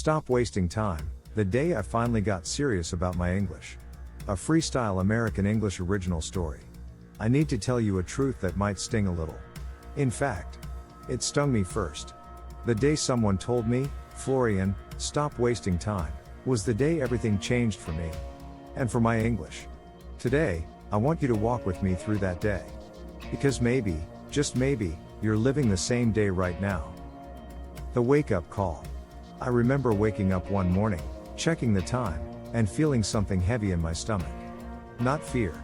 Stop wasting time. The day I finally got serious about my English. A freestyle American English original story. I need to tell you a truth that might sting a little. In fact, it stung me first. The day someone told me, "Florian, stop wasting time," was the day everything changed for me. And for my English. Today, I want you to walk with me through that day. Because maybe, just maybe, you're living the same day right now. The wake-up call. I remember waking up one morning, checking the time, and feeling something heavy in my stomach. Not fear.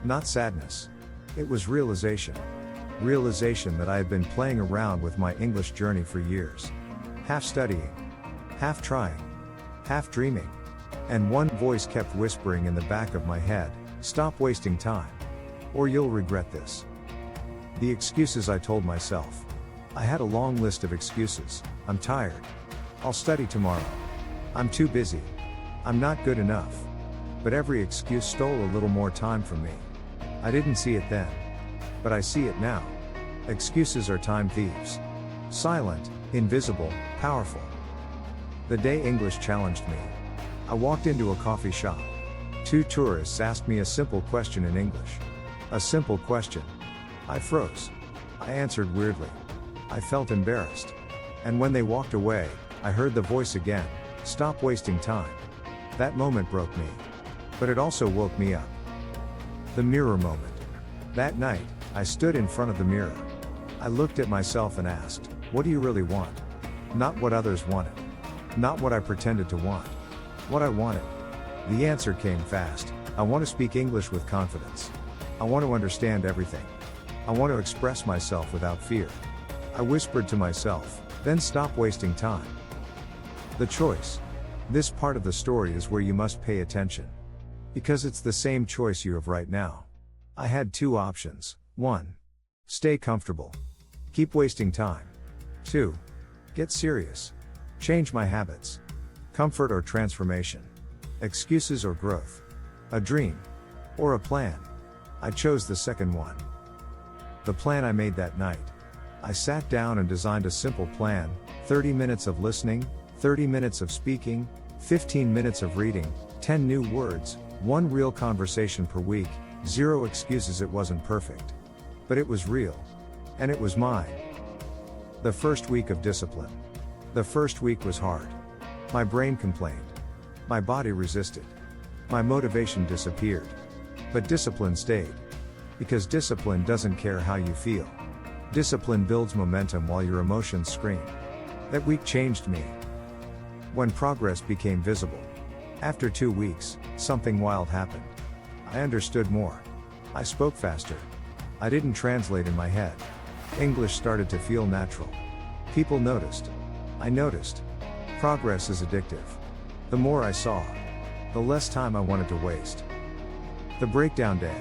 Not sadness. It was realization. Realization that I had been playing around with my English journey for years. Half studying. Half trying. Half dreaming. And one voice kept whispering in the back of my head, "Stop wasting time. Or you'll regret this." The excuses I told myself. I had a long list of excuses. I'm tired. I'll study tomorrow. I'm too busy. I'm not good enough. But every excuse stole a little more time from me. I didn't see it then. But I see it now. Excuses are time thieves. Silent, invisible, powerful. The day English challenged me. I walked into a coffee shop. Two tourists asked me a simple question in English. A simple question. I froze. I answered weirdly. I felt embarrassed. And when they walked away, I heard the voice again, "Stop wasting time." That moment broke me. But it also woke me up. The mirror moment. That night, I stood in front of the mirror. I looked at myself and asked, "What do you really want?" Not what others wanted. Not what I pretended to want. What I wanted. The answer came fast. I want to speak English with confidence. I want to understand everything. I want to express myself without fear. I whispered to myself, "Then stop wasting time." The choice. This part of the story is where you must pay attention. Because it's the same choice you have right now. I had two options. 1. Stay comfortable. Keep wasting time. 2. Get serious. Change my habits. Comfort or transformation. Excuses or growth. A dream. Or a plan. I chose the second one. The plan I made that night. I sat down and designed a simple plan: 30 minutes of listening, 30 minutes of speaking, 15 minutes of reading, 10 new words, 1 real conversation per week, 0 excuses. It wasn't perfect. But it was real. And it was mine. The first week of discipline. The first week was hard. My brain complained. My body resisted. My motivation disappeared. But discipline stayed. Because discipline doesn't care how you feel. Discipline builds momentum while your emotions scream. That week changed me. When progress became visible. After 2 weeks, something wild happened. I understood more. I spoke faster. I didn't translate in my head. English started to feel natural. People noticed. I noticed. Progress is addictive. The more I saw, the less time I wanted to waste. The breakdown day.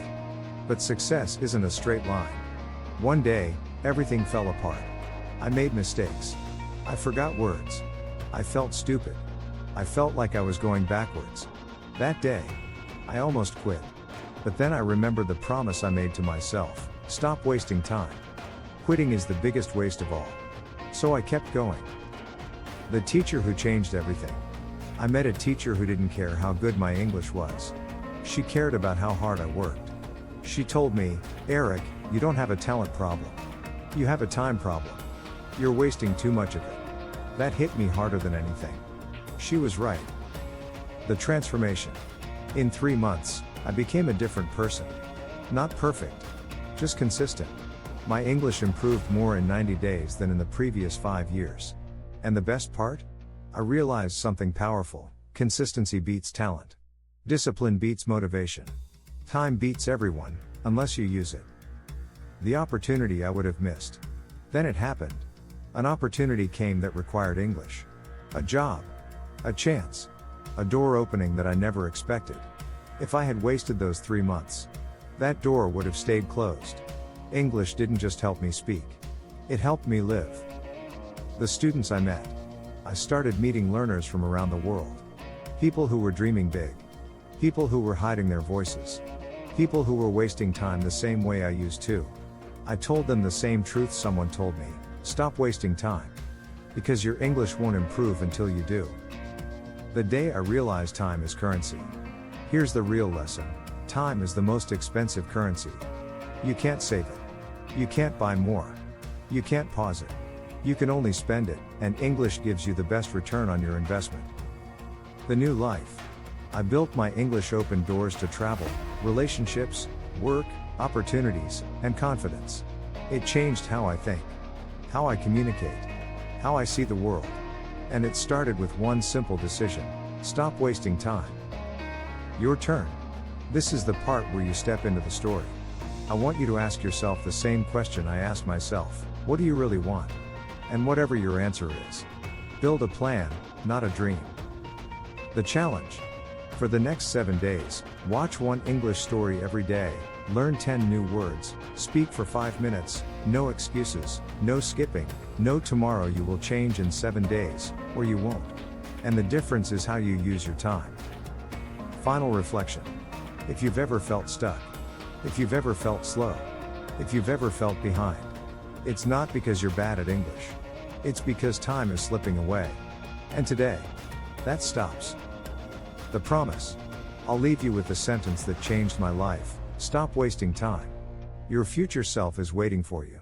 But success isn't a straight line. One day, everything fell apart. I made mistakes. I forgot words. I felt stupid. I felt like I was going backwards. That day, I almost quit. But then I remembered the promise I made to myself: stop wasting time. Quitting is the biggest waste of all. So I kept going. The teacher who changed everything. I met a teacher who didn't care how good my English was. She cared about how hard I worked. She told me, "Eric, you don't have a talent problem. You have a time problem. You're wasting too much of it." That hit me harder than anything. She was right. The transformation. In 3 months, I became a different person. Not perfect. Just consistent. My English improved more in 90 days than in the previous 5 years. And the best part? I realized something powerful. Consistency beats talent. Discipline beats motivation. Time beats everyone, unless you use it. The opportunity I would have missed. Then it happened. An opportunity came that required English. A job. A chance. A door opening that I never expected. If I had wasted those 3 months, that door would have stayed closed. English didn't just help me speak. It helped me live. The students I met. I started meeting learners from around the world. People who were dreaming big. People who were hiding their voices. People who were wasting time the same way I used to. I told them the same truth someone told me: stop wasting time. Because your English won't improve until you do. The day I realized time is currency. Here's the real lesson. Time is the most expensive currency. You can't save it. You can't buy more. You can't pause it. You can only spend it, and English gives you the best return on your investment. The new life. I built my English open doors to travel, relationships, work, opportunities, and confidence. It changed how I think, how I communicate, how I see the world. And it started with one simple decision: stop wasting time. Your turn. This is the part where you step into the story. I want you to ask yourself the same question I asked myself: what do you really want? And whatever your answer is, build a plan, not a dream. The challenge. For the next 7 days, watch one English story every day, learn 10 new words, speak for 5 minutes, no excuses, no skipping, no tomorrow. You will change in 7 days, or you won't. And the difference is how you use your time. Final reflection. If you've ever felt stuck, if you've ever felt slow, if you've ever felt behind, it's not because you're bad at English. It's because time is slipping away. And today, that stops. The promise. I'll leave you with the sentence that changed my life: stop wasting time. Your future self is waiting for you.